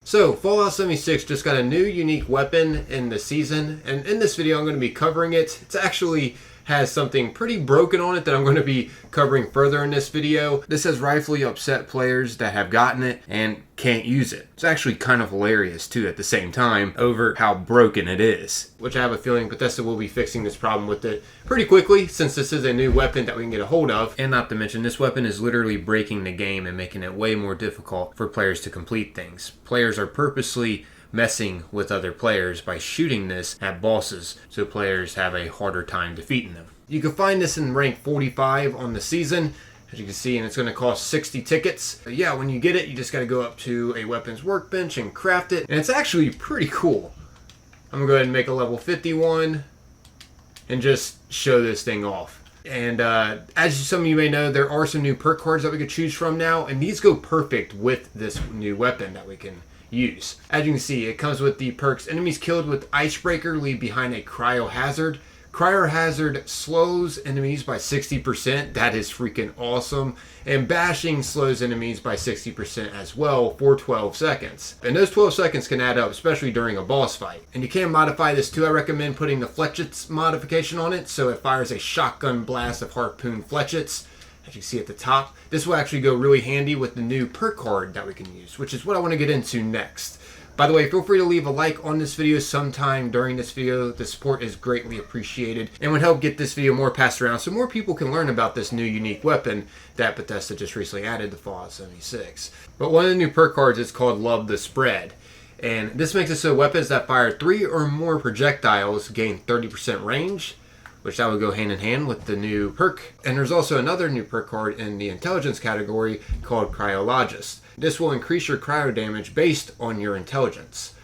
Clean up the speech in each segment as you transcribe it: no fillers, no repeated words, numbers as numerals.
So, Fallout 76 just got a new unique weapon in the season, and in this video I'm going to be covering it. It actually has something pretty broken on it that I'm going to be covering further in this video. This has rightfully upset players that have gotten it and can't use it. It's actually kind of hilarious too at the same time over how broken it is. Which I have a feeling Bethesda will be fixing this problem with it pretty quickly, since this is a new weapon that we can get a hold of. And not to mention, this weapon is literally breaking the game and making it way more difficult for players to complete things. Players are purposely messing with other players by shooting this at bosses, so players have a harder time defeating them. You can find this in rank 45 on the season, as you can see, and it's going to cost 60 tickets. But yeah, when you get it, you just got to go up to a weapons workbench and craft it, and it's actually pretty cool. I'm going to go ahead and make a level 51 and just show this thing off. And as some of you may know, there are some new perk cards that we could choose from now, and these go perfect with this new weapon that we can use. As you can see, it comes with the perks: enemies killed with Icebreaker leave behind a cryo hazard. Cryo hazard slows enemies by 60%. That is freaking awesome. And bashing slows enemies by 60% as well for 12 seconds. And those 12 seconds can add up, especially during a boss fight. And you can modify this too. I recommend putting the fletchets modification on it, so it fires a shotgun blast of harpoon fletchets. As you see at the top, this will actually go really handy with the new perk card that we can use, which is what I want to get into next. By the way, feel free to leave a like on this video sometime during this video. The support is greatly appreciated and would help get this video more passed around so more people can learn about this new unique weapon that Bethesda just recently added to Fallout 76. But one of the new perk cards is called Love the Spread. And this makes it so weapons that fire 3 or more projectiles gain 30% range, which that would go hand in hand with the new perk. And there's also another new perk card in the intelligence category called Cryologist. This will increase your cryo damage based on your intelligence.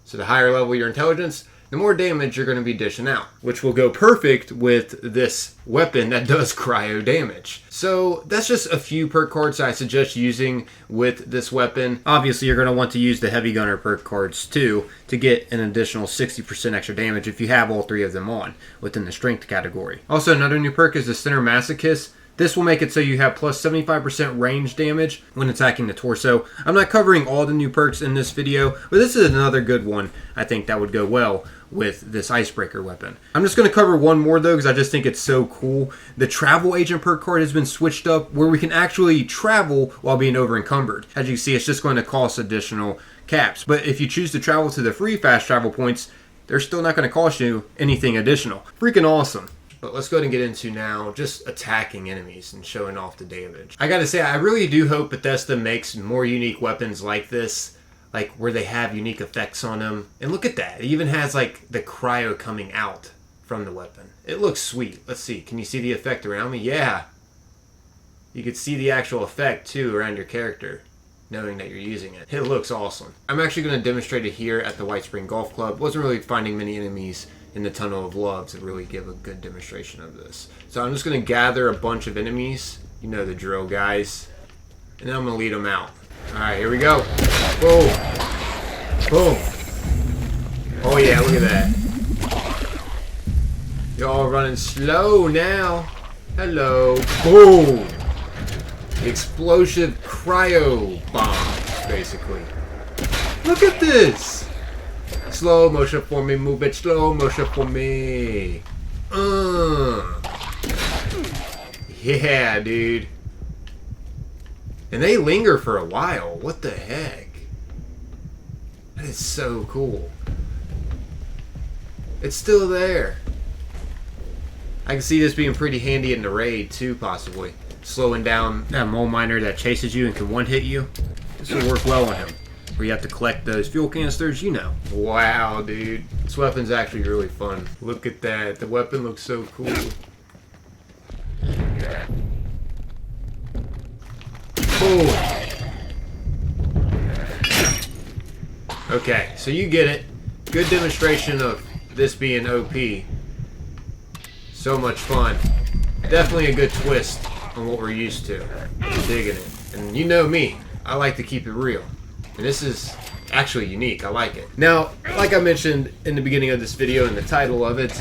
So the higher level your intelligence, the more damage you're going to be dishing out, which will go perfect with this weapon that does cryo damage. So that's just a few perk cards I suggest using with this weapon. Obviously, you're going to want to use the Heavy Gunner perk cards too to get an additional 60% extra damage if you have all 3 of them on within the strength category. Also, another new perk is the Center Masochist. This will make it so you have plus 75% range damage when attacking the torso. I'm not covering all the new perks in this video, but this is another good one I think that would go well with this Icebreaker weapon. I'm just going to cover one more though, because I just think it's so cool. The Travel Agent perk card has been switched up where we can actually travel while being over encumbered. As you can see, it's just going to cost additional caps. But if you choose to travel to the free fast travel points, they're still not going to cost you anything additional. Freaking awesome. But let's go ahead and get into now just attacking enemies and showing off the damage. I gotta say, I really do hope Bethesda makes more unique weapons like this, like where they have unique effects on them. And look at that, it even has like the cryo coming out from the weapon. It looks sweet. Let's see, can you see the effect around me? Yeah. You can see the actual effect too around your character, knowing that you're using it. It looks awesome. I'm actually going to demonstrate it here at the White Spring Golf Club. Wasn't really finding many enemies in the Tunnel of Love to really give a good demonstration of this. So I'm just going to gather a bunch of enemies. You know the drill, guys. And then I'm going to lead them out. Alright, here we go. Boom. Boom. Oh yeah, look at that. Y'all running slow now. Hello. Boom. Explosive cryo bomb, basically. Look at this. Slow motion for me, move it, slow motion for me. Yeah, dude. And they linger for a while. What the heck? That is so cool. It's still there. I can see this being pretty handy in the raid too, possibly. Slowing down that mole miner that chases you and can one-hit you. This will work well on him. Where you have to collect those fuel canisters, you know. Wow, dude. This weapon's actually really fun. Look at that. The weapon looks so cool. Oh. Okay, so you get it. Good demonstration of this being OP. So much fun. Definitely a good twist on what we're used to. I'm digging it. And you know me. I like to keep it real. And this is actually unique. I like it. Now, like I mentioned in the beginning of this video and the title of it,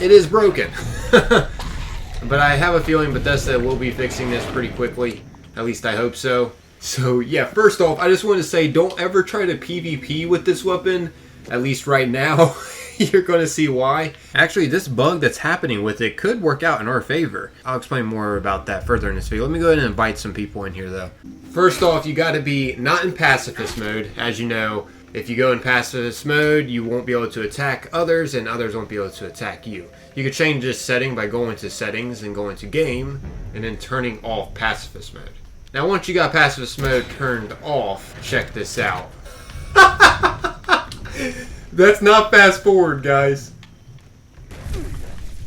it is broken. But I have a feeling Bethesda will be fixing this pretty quickly. At least I hope so. So yeah, first off, I just want to say don't ever try to PvP with this weapon, at least right now. You're going to see why. Actually, this bug that's happening with it could work out in our favor. I'll explain more about that further in this video. Let me go ahead and invite some people in here though. First off, you got to be not in pacifist mode. As you know, if you go in pacifist mode, you won't be able to attack others and others won't be able to attack you. You can change this setting by going to settings and going to game and then turning off pacifist mode. Now once you got pacifist mode turned off, check this out. That's not fast forward, guys.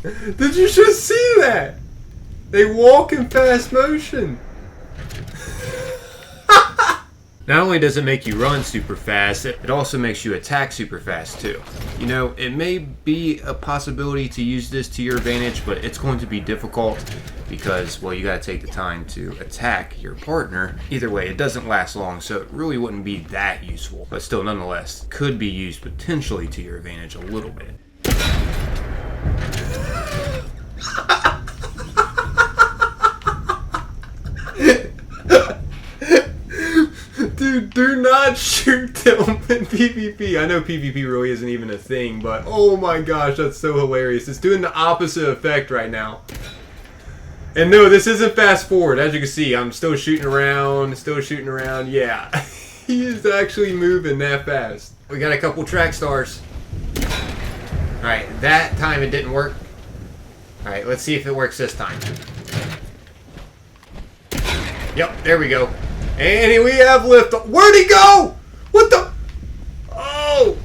Did you just see that? They walk in fast motion. Not only does it make you run super fast, it also makes you attack super fast too. You know, it may be a possibility to use this to your advantage, but it's going to be difficult because, well, you gotta take the time to attack your partner. Either way, it doesn't last long, so it really wouldn't be that useful. But still, nonetheless, could be used potentially to your advantage a little bit. Dude, do not shoot them in PvP. I know PvP really isn't even a thing, but oh my gosh, that's so hilarious. It's doing the opposite effect right now. And no, this isn't fast forward. As you can see, I'm still shooting around, Yeah, he is actually moving that fast. We got a couple track stars. Alright, that time it didn't work. Alright, let's see if it works this time. Yep, there we go. And we have lift. Where'd he go? What the? Oh!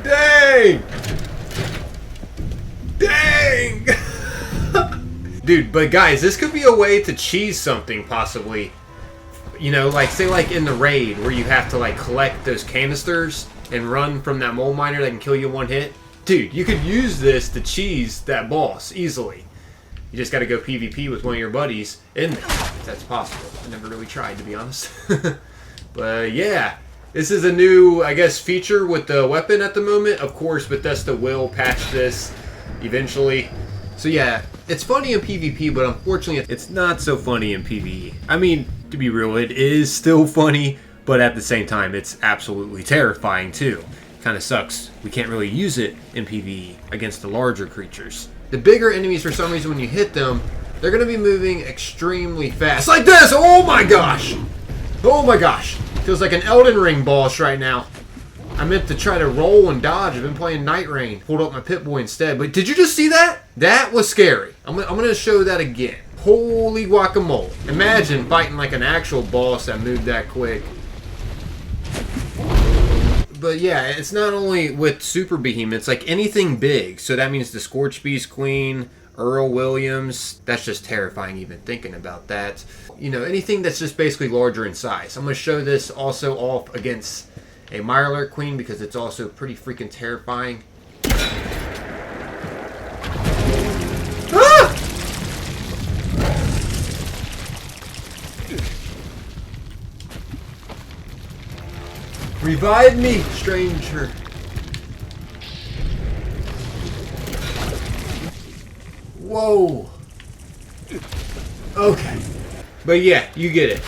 Dang! Dang! Dude, but guys, this could be a way to cheese something, possibly. You know, like, say like in the raid, where you have to like collect those canisters and run from that mole miner that can kill you in one hit. Dude, you could use this to cheese that boss easily. You just gotta go PvP with one of your buddies in there. If that's possible. I never really tried, to be honest. But yeah, this is a new, I guess, feature with the weapon at the moment. Of course, Bethesda will patch this eventually. So yeah, it's funny in PvP, but unfortunately it's not so funny in PvE. I mean, to be real, it is still funny, but at the same time it's absolutely terrifying too. Kind of sucks. We can't really use it in PvE against the larger creatures. The bigger enemies, for some reason, when you hit them, they're going to be moving extremely fast. Like this! Oh my gosh! Oh my gosh! Feels like an Elden Ring boss right now. I meant to try to roll and dodge. I've been playing Night Rain. Pulled up my Pip-Boy instead. But did you just see that? That was scary. I'm going to show that again. Holy guacamole. Imagine fighting like an actual boss that moved that quick. But yeah, it's not only with super behemoths, like anything big. So that means the Scorch Beast Queen, Earl Williams. That's just terrifying even thinking about that. You know, anything that's just basically larger in size. I'm going to show this also off against a Mirelurk Queen because it's also pretty freaking terrifying. Ah! Revive me, stranger. Whoa. Okay. But yeah, you get it.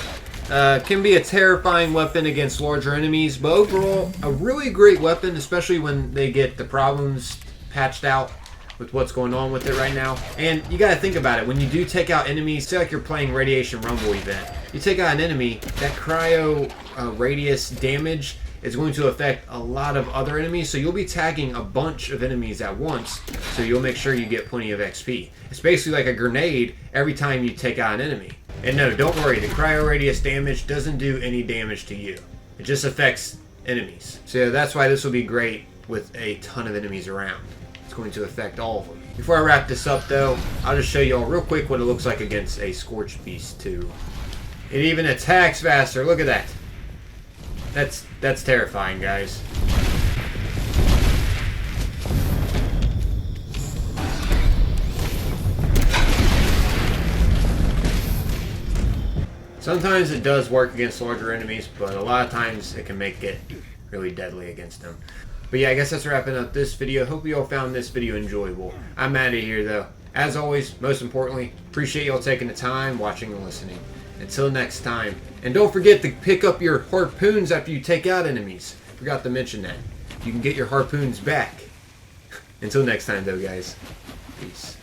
Can be a terrifying weapon against larger enemies, but overall, a really great weapon, especially when they get the problems patched out with what's going on with it right now. And you gotta think about it, when you do take out enemies, say like you're playing Radiation Rumble event, you take out an enemy, that cryo radius damage is going to affect a lot of other enemies, so you'll be tagging a bunch of enemies at once, so you'll make sure you get plenty of XP. It's basically like a grenade every time you take out an enemy. And no, don't worry, the cryo radius damage doesn't do any damage to you. It just affects enemies. So that's why this will be great with a ton of enemies around. It's going to affect all of them. Before I wrap this up though, I'll just show you all real quick what it looks like against a Scorch Beast too. It even attacks faster, look at that. That's terrifying, guys. Sometimes it does work against larger enemies, but a lot of times it can make it really deadly against them. But yeah, I guess that's wrapping up this video. Hope you all found this video enjoyable. I'm out of here though. As always, most importantly, appreciate y'all taking the time, watching and listening. Until next time. And don't forget to pick up your harpoons after you take out enemies. Forgot to mention that. You can get your harpoons back. Until next time, though, guys. Peace.